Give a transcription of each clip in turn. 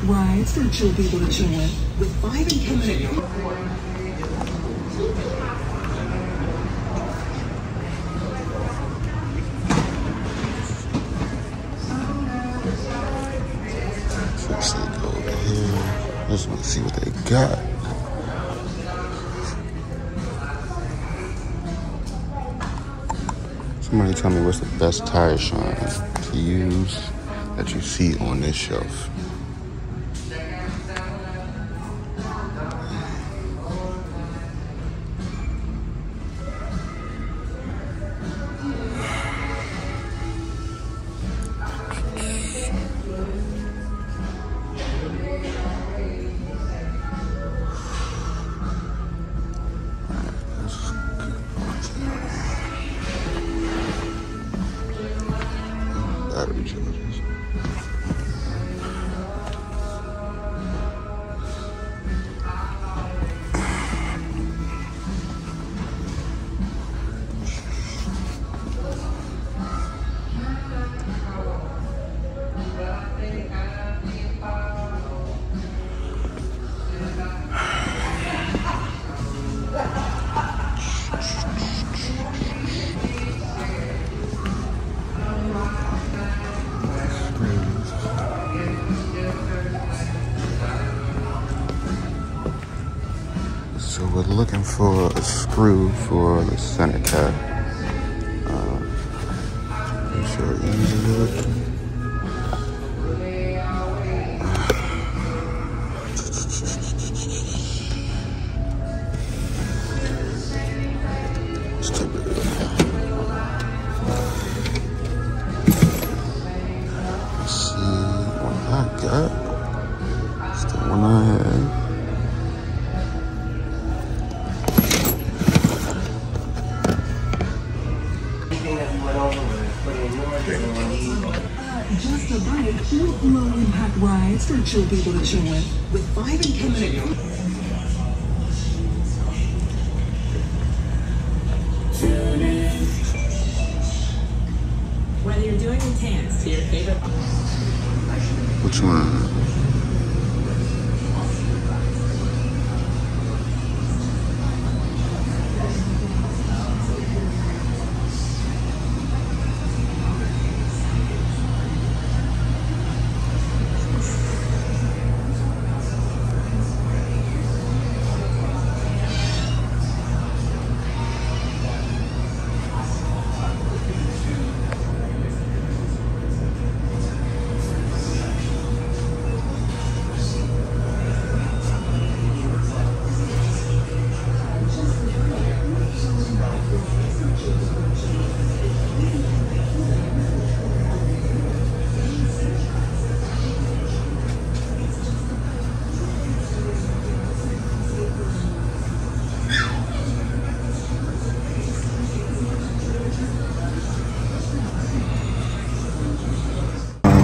rides for chill people to chill with 5 and 10 minute. Let's go over here. Just want to see what they got. Somebody tell me what's the best tire shine to use that you see on this shelf. Battery chargers. So we're looking for a screw for the center cap. Make sure it eases it. Let's take it. Let's see what I got. It's the one I had. Just a bite, cute low-impact rides for chill people to chill with 5 and 10 minute. Whether you're doing intense to your favorite. Which one?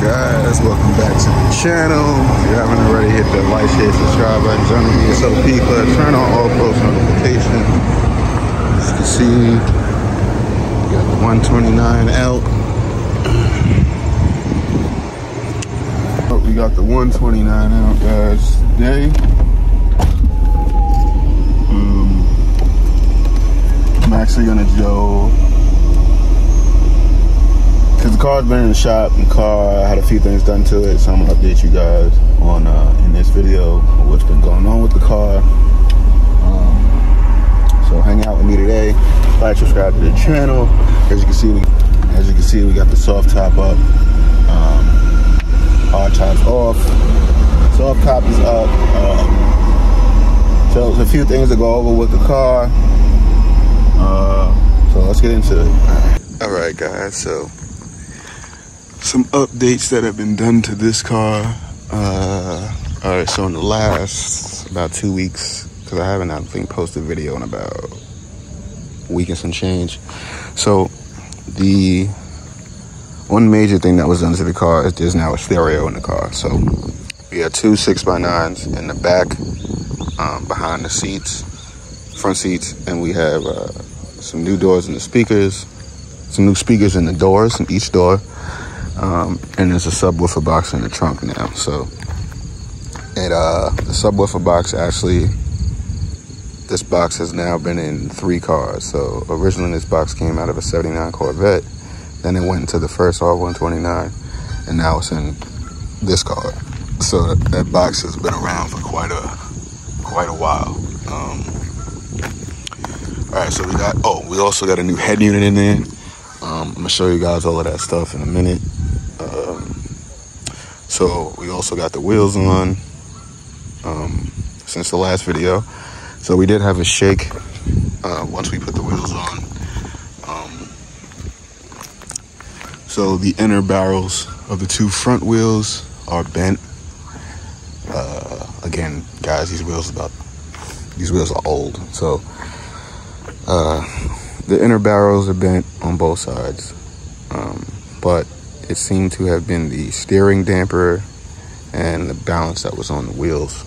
Guys, welcome back to the channel. If you haven't already, hit the like, share, subscribe button. Join the SOP Club. Turn on all post notifications. As you can see, we got the 129 out. We got the 129 out, guys, today. I'm actually gonna go. Cause the car's been in the shop, and I had a few things done to it, so I'm gonna update you guys on in this video what's been going on with the car. So hang out with me today. Like, subscribe to the channel. As you can see, we got the soft top up, hard top's off, soft top is up. So there's a few things to go over with the car. So let's get into it. All right, guys. So some updates that have been done to this car. All right, so in the last about 2 weeks, because I haven't, I think, posted a video in about a week and some change. So the one major thing that was done to the car is there's now a stereo in the car. So we got 2 6x9s in the back, behind the seats, front seats, and we have some new doors in the speakers, some new speakers in the doors, in each door. And there's a subwoofer box in the trunk now. So And the subwoofer box, actually, this box has now been in 3 cars. So originally this box came out of a 79 Corvette. Then it went into the first R129. And now it's in this car. So that box has been around for quite a while. All right, so we also got a new head unit in there. I'm gonna show you guys all of that stuff in a minute. So we also got the wheels on since the last video. So we did have a shake once we put the wheels on. So the inner barrels of the 2 front wheels are bent. Again, guys, these wheels are old. So the inner barrels are bent on both sides, but it seemed to have been the steering damper and the balance that was on the wheels.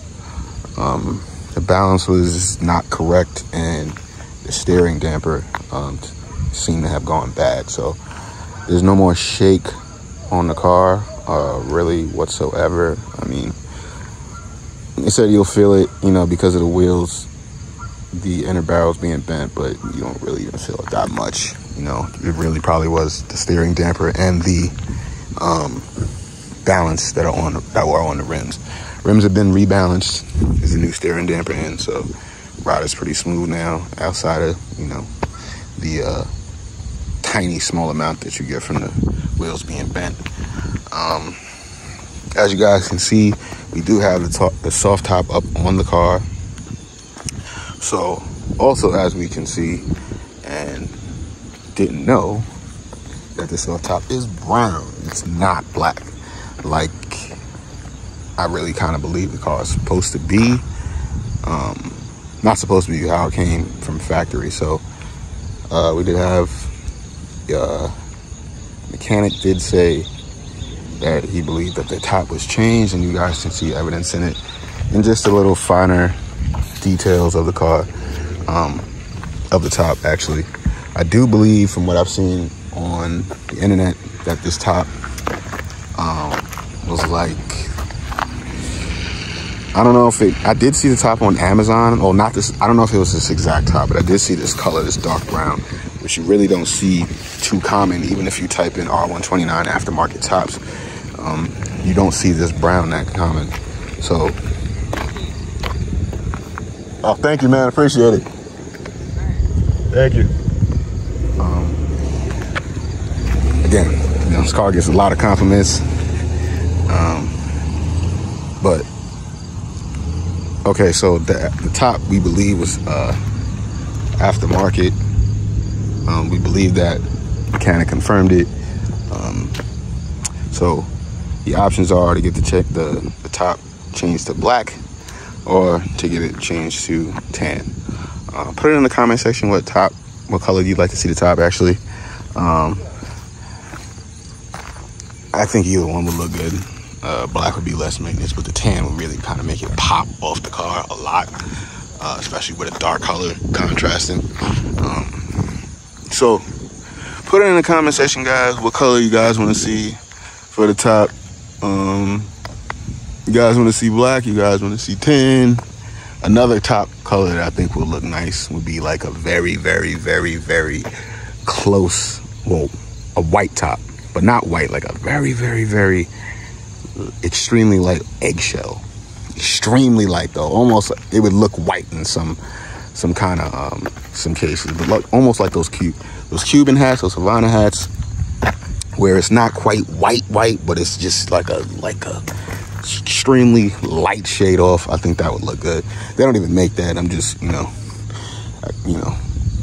The balance was not correct, and the steering damper seemed to have gone bad. So there's no more shake on the car, really whatsoever. I mean, they said you'll feel it, because of the wheels, the inner barrels being bent, but you don't really even feel it that much. It really probably was the steering damper and the balance that were on the rims. Rims have been rebalanced. There's a new steering damper in, so ride is pretty smooth now, outside of the tiny small amount that you get from the wheels being bent. As you guys can see, we do have the soft top up on the car. So also, as we can see, and didn't know, that the soft top is brown. It's not black, like I really kind of believe the car is supposed to be. Not supposed to be how it came from factory. So we did have mechanic did say that he believed that the top was changed, and you guys can see evidence in it, and just a little finer details of the car, of the top. Actually, I do believe, from what I've seen on the internet, that this top was like, I don't know if I did see the top on Amazon, or not this, I don't know if it was this exact top, but I did see this color, this dark brown, which you really don't see too common. Even if you type in R129 aftermarket tops, you don't see this brown that common. So, oh, thank you, man. Appreciate it. Thank you. Again, this car gets a lot of compliments. But okay, so the top we believe was aftermarket. We believe that mechanic confirmed it. So the options are to get the top changed to black, or to get it changed to tan. Put it in the comment section what color you'd like to see the top. Actually, I think either one would look good. Black would be less maintenance, but the tan would really kind of make it pop off the car a lot, especially with a dark color contrasting. So put it in the comment section, guys, what color you guys want to see for the top. You guys want to see black? You guys want to see tan? Another top color that I think will look nice would be like a very, very, very, very close, well, a white top, but not white, like a very, very, very extremely light eggshell. Extremely light though, almost it would look white in some kind of some cases, but look almost like those Cuban hats, those Havana hats, where it's not quite white, but it's just like a extremely light shade off. I think that would look good. They don't even make that. I'm just,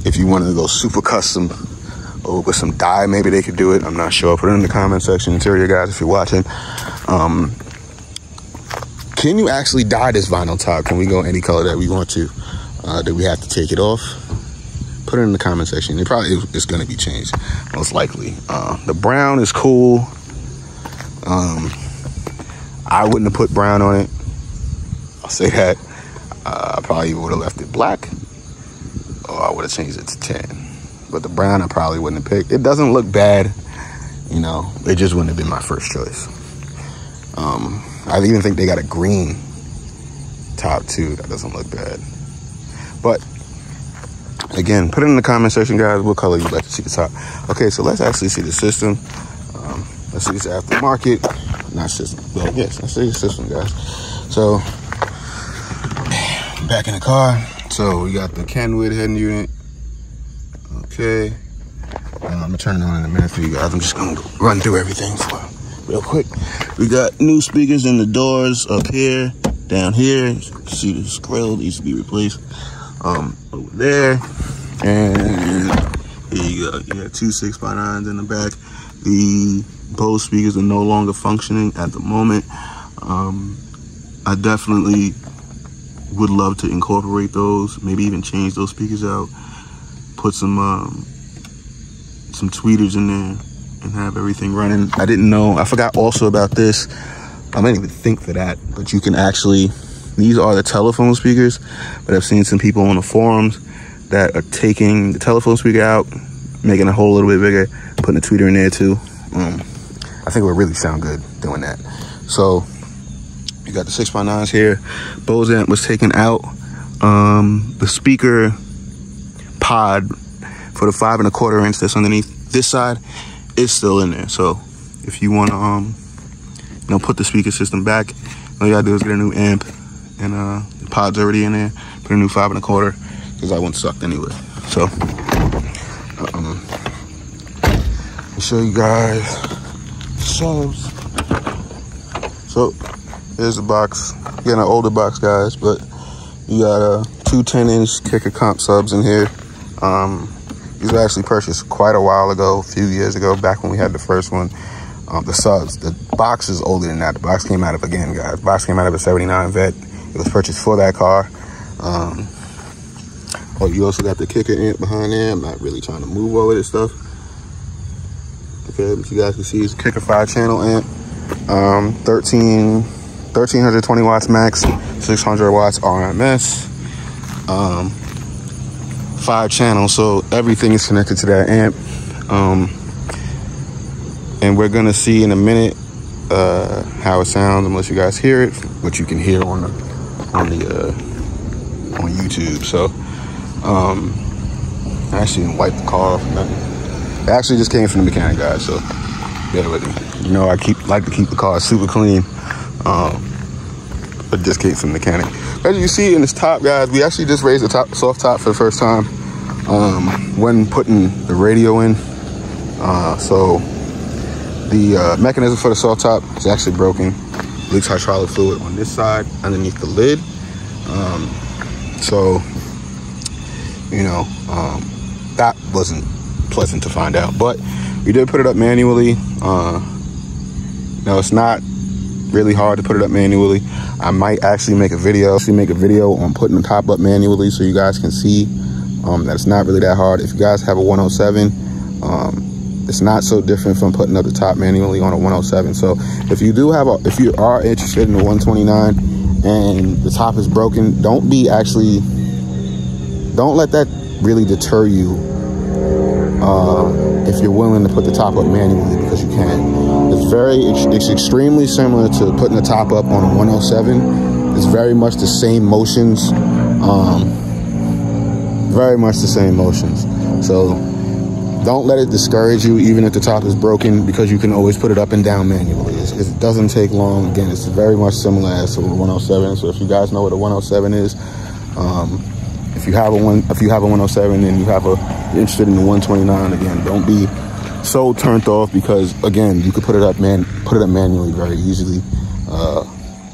if you wanted to go super custom or with some dye, maybe they could do it. I'm not sure. Put it in the comment section, interior guys, if you're watching. Can you actually dye this vinyl top? Can we go any color that we want to? Do we have to take it off? Put it in the comment section. It probably is going to be changed, most likely. The brown is cool. I wouldn't have put brown on it. I'll say that. I probably would have left it black, or I would have changed it to tan. But the brown I probably wouldn't have picked. It doesn't look bad, it just wouldn't have been my first choice. I even think they got a green top too. That doesn't look bad. But again, put it in the comment section, guys, what color you'd like to see the top. Okay, so let's actually see the system. Let's see this aftermarket. Not system. Well, yes, let's see the system, guys. So, back in the car. So, we got the Kenwood head unit. Okay. I'm going to turn it on in a minute for you guys. I'm just going to run through everything real quick. We got new speakers in the doors up here, down here. You can see this grill needs to be replaced. Over there. And here you go. You got 2 6x9s in the back. The Bose speakers are no longer functioning at the moment. I definitely would love to incorporate those, maybe even change those speakers out, put some tweeters in there and have everything running. I didn't know, I forgot also about this. I didn't even think for that, but you can actually, these are the telephone speakers, but I've seen some people on the forums that are taking the telephone speaker out, making a hole a little bit bigger, putting a tweeter in there too. I think it would really sound good doing that. So you got the 6x9s here. Bose amp was taken out. The speaker pod for the 5 1/4 inch that's underneath this side is still in there. So if you want to, put the speaker system back, all you gotta do is get a new amp, and the pod's already in there. Put a new 5 1/4 because that one sucked anyway. So show you guys subs. So here's the box. Again, an older box, guys, but you got 2 10-inch kicker comp subs in here. These were actually purchased quite a while ago, a few years ago, back when we had the first one. The subs, the box is older than that. The box came out of, again, guys, the box came out of a 79 Vet. It was purchased for that car. You also got the kicker amp behind there. I'm not really trying to move over this stuff. Okay, but you guys can see it's a kicker 5-channel amp, 1320 watts max, 600 watts RMS, 5 channels, so everything is connected to that amp. And we're gonna see in a minute how it sounds, unless you guys hear it, which you can hear on YouTube. So I actually didn't wipe the car off. It actually just came from the mechanic, guys, so bear with me. You know, I like to keep the car super clean, but it just came from the mechanic. As you see in this top, guys, we actually just raised the top, soft top for the first time when putting the radio in. So the mechanism for the soft top is actually broken. Leaks hydraulic fluid on this side underneath the lid. So, that wasn't pleasant to find out, but we did put it up manually. It's not really hard to put it up manually. I might actually make a video on putting the top up manually so you guys can see that it's not really that hard. If you guys have a 107, it's not so different from putting up the top manually on a 107. So if you are interested in the 129 and the top is broken, don't let that really deter you if you're willing to put the top up manually, because you can. It's extremely similar to putting the top up on a 107. It's very much the same motions. Very much the same motions. So don't let it discourage you, even if the top is broken, because you can always put it up and down manually. It doesn't take long. Again, it's very much similar as to a 107. So if you guys know what a 107 is, if you have a 107 and you're interested in the 129, again, don't be so turned off, because again, you could put it up manually very easily.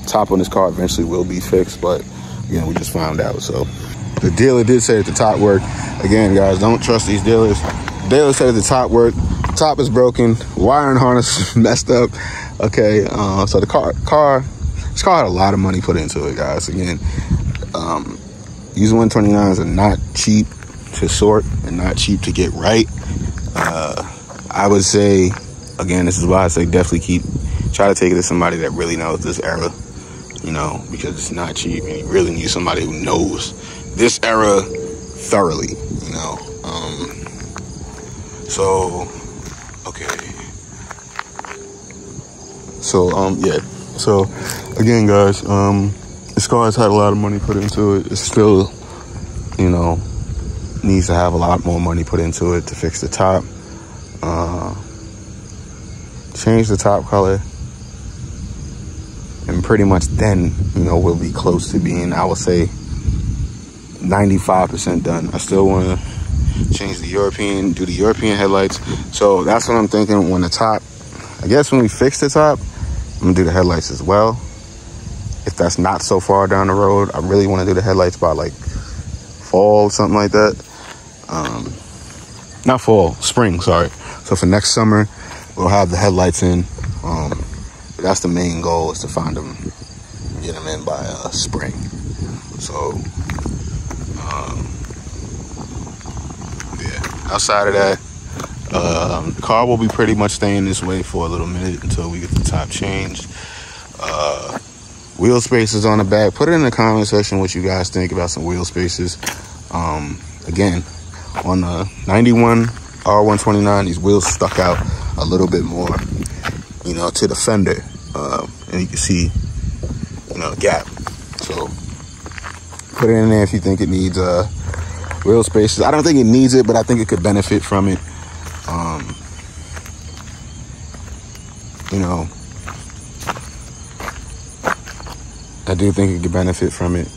Top on this car eventually will be fixed, but again, we just found out. So the dealer did say that the top worked. Again, guys, don't trust these dealers. The dealer said the top worked. Top is broken. Wiring harness messed up. Okay, so this car had a lot of money put into it, guys. Again, these 129s are not cheap to sort and not cheap to get right. I would say, again, this is why I say definitely try to take it to somebody that really knows this era, because it's not cheap, and you really need somebody who knows this era thoroughly, So, okay. So, yeah. So, again, guys, This car has had a lot of money put into it. It's still, you know, needs to have a lot more money put into it to fix the top. Change the top color. And pretty much then, you know, we'll be close to being, I would say, 95% done. I still want to change the European, do the European headlights. So that's what I'm thinking when the top, I guess when we fix the top, I'm going to do the headlights as well. If that's not so far down the road, I really want to do the headlights by like fall, something like that. Not fall, spring, sorry. So for next summer, we'll have the headlights in. But that's the main goal, is to find them, get them in by spring. So, yeah. Outside of that, the car will be pretty much staying this way for a little minute until we get the top changed. Wheel spaces on the back. Put it in the comment section what you guys think about some wheel spaces. Again, on the 91 R129, these wheels stuck out a little bit more, you know, to the fender. And you can see, you know, the gap. So put it in there if you think it needs wheel spaces. I don't think it needs it, but I think it could benefit from it. You know, I do think it could benefit from it.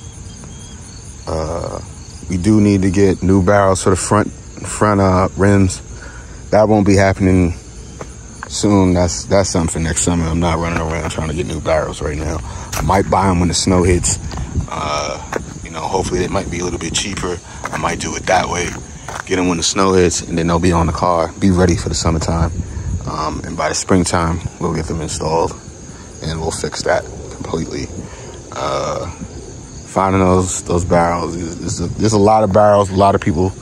We do need to get new barrels for the front rims. That won't be happening soon. That's something for next summer. I'm not running around trying to get new barrels right now. I might buy them when the snow hits. You know, hopefully it might be a little bit cheaper. I might do it that way. Get them when the snow hits, and then they'll be on the car. Be ready for the summertime. And by the springtime, we'll get them installed, and we'll fix that completely. Finding those barrels. There's a lot of barrels. A lot of people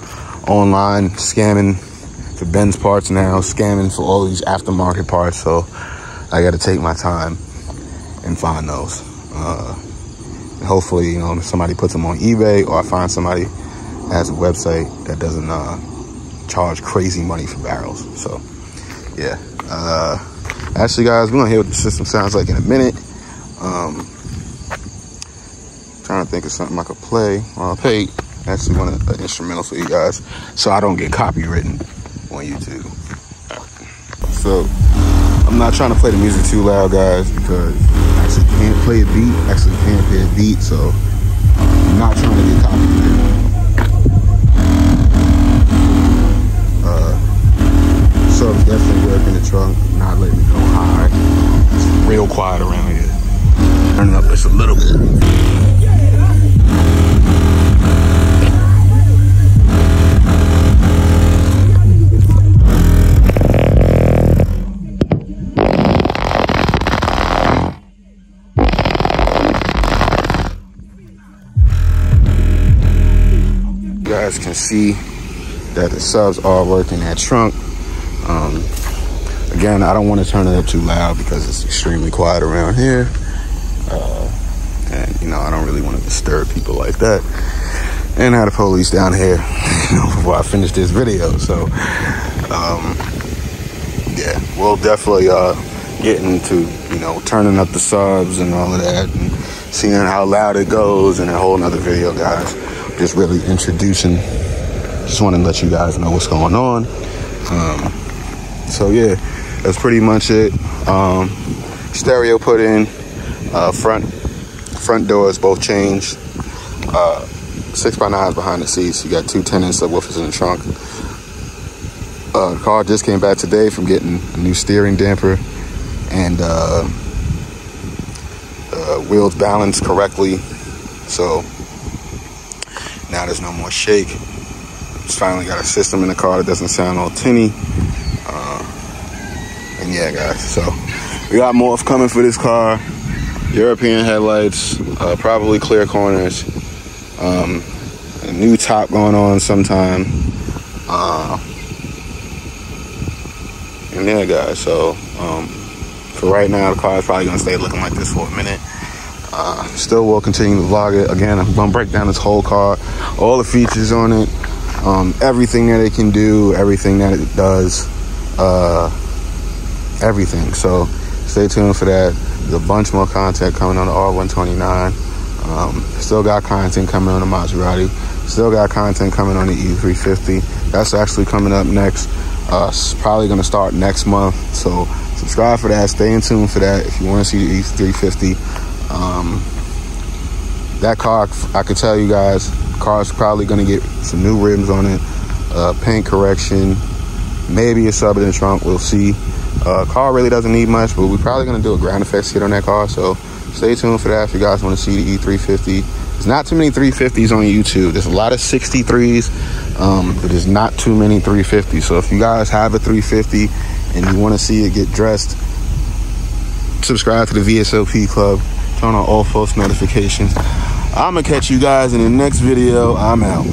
online scamming for Benz parts now, scamming for all these aftermarket parts. So I got to take my time and find those. Hopefully, you know, somebody puts them on eBay, or I find somebody that has a website that doesn't charge crazy money for barrels. So yeah. Actually, guys, we're gonna hear what the system sounds like in a minute. Trying to think of something I could play. I'll play actually one of the instrumentals for you guys, so I don't get copywritten on YouTube. So I'm not trying to play the music too loud, guys, because I actually can't play a beat. Actually can't play a beat, so I'm not trying to get copywritten. So it's definitely working the trunk, not letting me go high. It's real quiet around here. Turn it up just a little bit. You guys can see that the subs are working that trunk. Again, I don't want to turn it up too loud because it's extremely quiet around here. And, you know, I don't really want to disturb people like that. And I had the police down here, you know, before I finish this video. So, yeah, we'll definitely get into, you know, turning up the subs and all of that and seeing how loud it goes in a whole nother video, guys. Just really introducing. Just want to let you guys know what's going on. So yeah, that's pretty much it. Stereo put in, front doors both changed. 6x9s behind the seats. You got 2 10-inch subwoofers in the trunk. The car just came back today from getting a new steering damper, and wheels balanced correctly. So now there's no more shake. Just finally got a system in the car that doesn't sound all tinny. And yeah, guys, so we got more coming for this car. European headlights, probably clear corners, a new top going on sometime. And yeah, guys, so for right now, the car is probably gonna stay looking like this for a minute. Still will continue to vlog it. Again, I'm gonna break down this whole car, all the features on it, everything that it can do, everything that it does, everything. So stay tuned for that. There's a bunch more content coming on the R129. Still got content coming on the Maserati. Still got content coming on the E350. That's actually coming up next. It's probably going to start next month. So subscribe for that. Stay in tune for that if you want to see the E350. That car, I could tell you guys, the car's probably going to get some new rims on it, paint correction, maybe a sub in the trunk. We'll see. Car really doesn't need much, but we're probably going to do a ground effects kit on that car. So stay tuned for that if you guys want to see the E350. There's not too many 350s on YouTube. There's a lot of 63s, but there's not too many 350s. So if you guys have a 350 and you want to see it get dressed, subscribe to the VSOP Club. Turn on all post notifications. I'm going to catch you guys in the next video. I'm out.